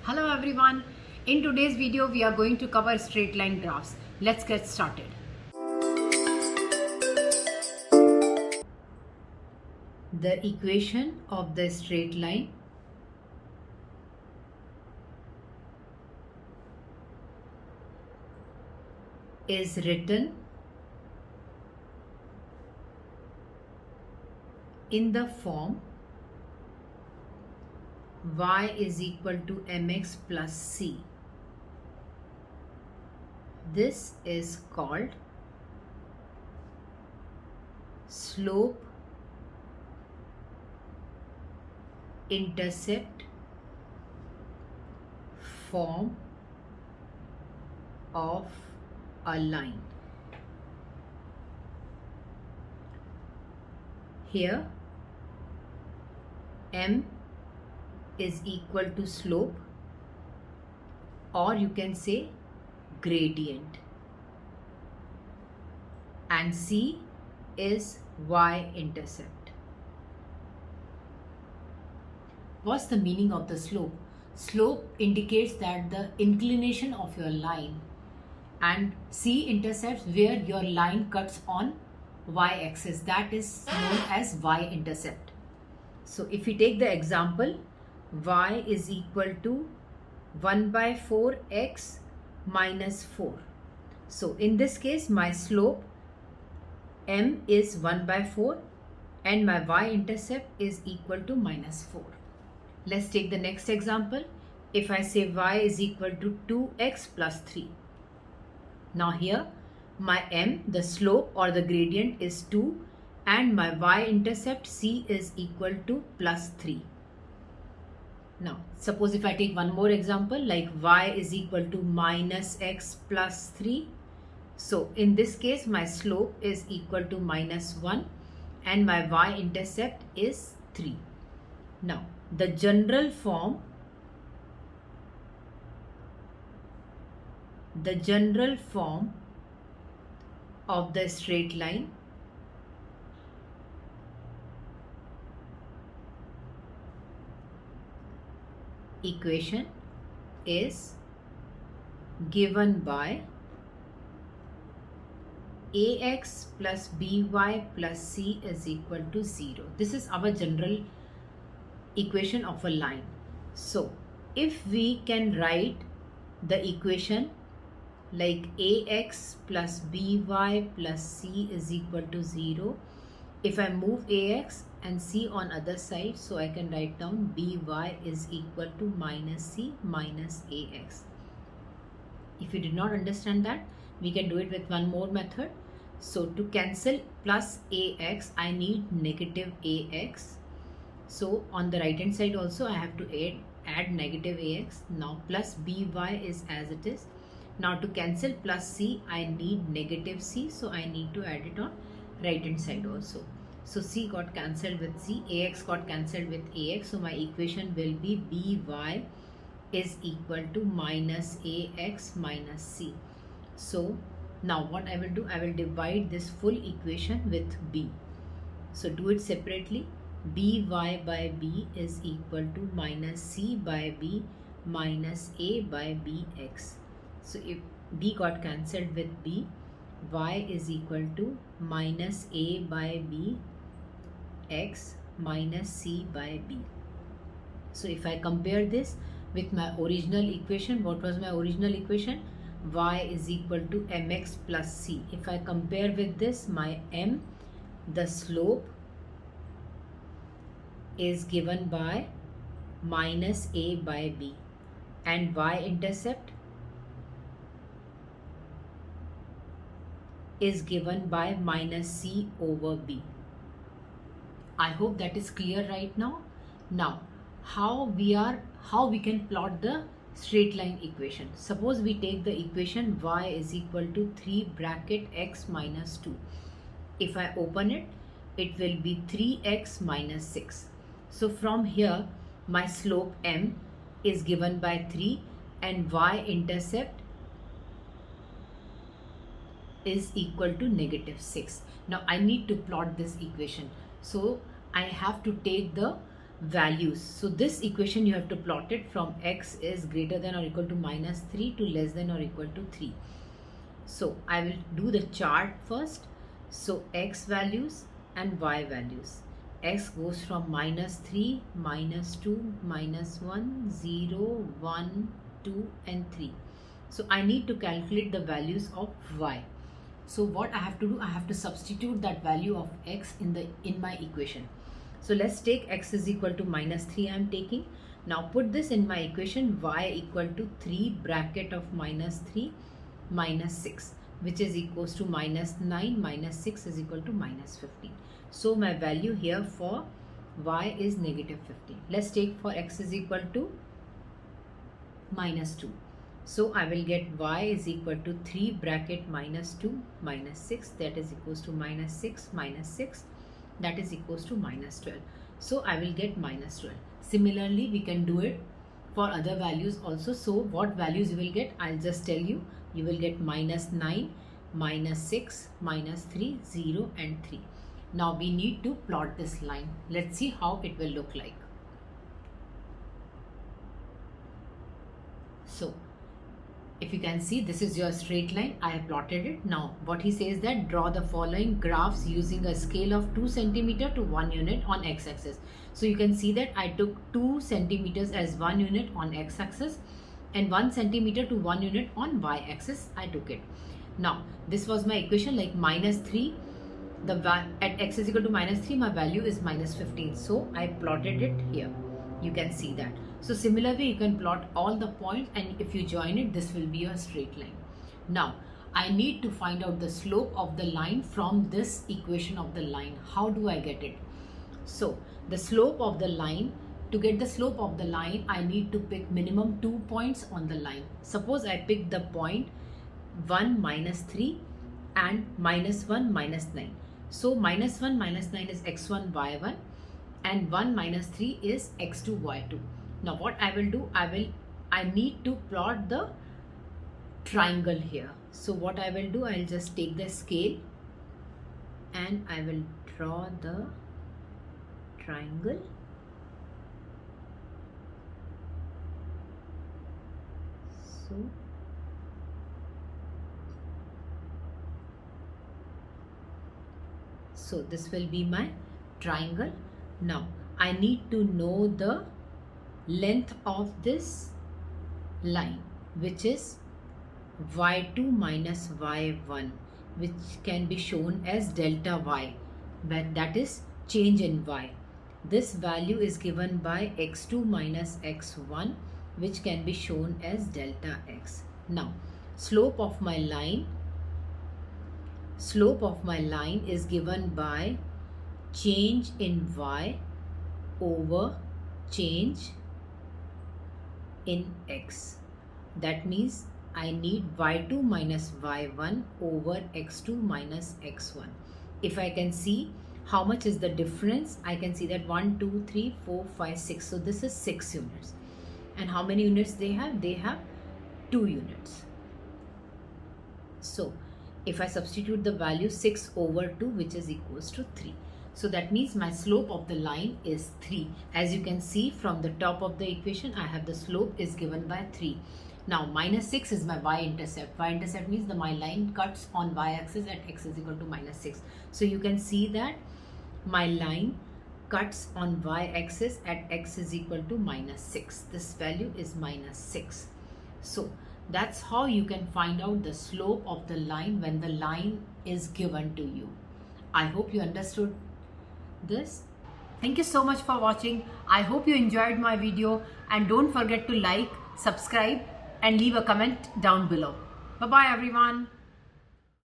Hello everyone. In today's video we are going to cover straight line graphs. Let's get started. The equation of the straight line is written in the form y is equal to mx plus c. This is called slope intercept form of a line. Here m is equal to slope, or you can say gradient, and c is y-intercept. What's the meaning of the slope? Slope indicates that the inclination of your line, and c intercepts where your line cuts on y-axis. That is known as y-intercept. So if we take the example, y is equal to 1 by 4x minus 4. So in this case, my slope m is 1 by 4 and my y-intercept is equal to minus 4. Let's take the next example. If I say y is equal to 2x plus 3. Now here my m, the slope or the gradient, is 2 and my y-intercept c is equal to plus 3. Now suppose if I take one more example, like y is equal to minus x plus 3. So in this case my slope is equal to minus 1 and my y-intercept is 3. Now the general form of the straight line equation is given by ax plus by plus c is equal to 0. This is our general equation of a line. So if we can write the equation like ax plus by plus c is equal to 0, if I move ax and c on other side, so I can write down by is equal to minus c minus ax. If you did not understand that, we can do it with one more method. So to cancel plus ax, I need negative ax. So on the right hand side also I have to add negative ax. Now plus by is as it is. Now to cancel plus c, I need negative c, so I need to add it on right hand side also. So c got cancelled with c, ax got cancelled with ax, so my equation will be by is equal to minus ax minus c. So now what I will do, I will divide this full equation with b. So do it separately. by b is equal to minus c by b minus a by bx. So if b got cancelled with b, y is equal to minus a by b x minus c by b. So if I compare this with my original equation, what was my original equation? Y is equal to mx plus c. If I compare with this, my m, the slope, is given by minus a by b, and y-intercept is given by minus c over b. I hope that is clear right now. Now how we can plot the straight line equation. Suppose we take the equation y is equal to 3 bracket x minus 2. If I open it, it will be 3x minus 6. So from here my slope m is given by 3 and y-intercept is equal to -6. Now I need to plot this equation. So I have to take the values. So this equation you have to plot it from x is greater than or equal to -3 to less than or equal to 3. So I will do the chart first. So x values and y values. X goes from -3, -2, -1, 0, 1, 2 and 3. So I need to calculate the values of y. So what I have to do, I have to substitute that value of x in my equation. So let's take x is equal to -3 I am taking. Now put this in my equation, y equal to 3 bracket of -3 -6, which is equals to -9 -6 is equal to -15. So my value here for y is -15. Let's take for x is equal to -2. So I will get y is equal to 3 bracket -2 -6, that is equals to -6 -6, that is equals to -12. So I will get -12. Similarly, we can do it for other values also. So what values you will get, I'll just tell you. You will get -9, -6, -3, 0 and 3. Now we need to plot this line. Let's see how it will look like. So if you can see, this is your straight line. I have plotted it. Now what he says that draw the following graphs using a scale of 2 cm to 1 unit on x-axis. So you can see that I took 2 centimeters as 1 unit on x-axis and 1 centimeter to 1 unit on y-axis. I took it. Now this was my equation, like -3. At x is equal to -3, my value is -15. So I plotted it here. You can see that. So similarly, you can plot all the points, and if you join it, this will be a straight line. Now I need to find out the slope of the line from this equation of the line. How do I get it? So the slope of the line, to get the slope of the line, I need to pick minimum 2 points on the line. Suppose I pick the point 1 -3 and -1 -9. So -1 -9 is x1 y1 and 1 -3 is x2 y2. Now what I will do, I need to plot the triangle here. So what I will do, I'll just take the scale and I will draw the triangle. So this will be my triangle. Now I need to know the length of this line, which is y2 minus y1, which can be shown as delta y, but that is change in y. This value is given by x2 minus x1, which can be shown as delta x. Now slope of my line is given by change in y over change in x. That means I need y2 minus y1 over x2 minus x1. If I can see how much is the difference, I can see that 1, 2, 3, 4, 5, 6. So this is 6 units. And how many units they have? They have 2 units. So if I substitute the value 6 over 2, which is equals to 3. So that means my slope of the line is 3. As you can see from the top of the equation, I have the slope is given by 3. Now -6 is my y-intercept. Y-intercept means my line cuts on y-axis at x is equal to -6. So you can see that my line cuts on y-axis at x is equal to -6. This value is -6. So that's how you can find out the slope of the line when the line is given to you. I hope you understood this. Thank you so much for watching. I hope you enjoyed my video, and don't forget to like, subscribe and leave a comment down below. Bye bye everyone.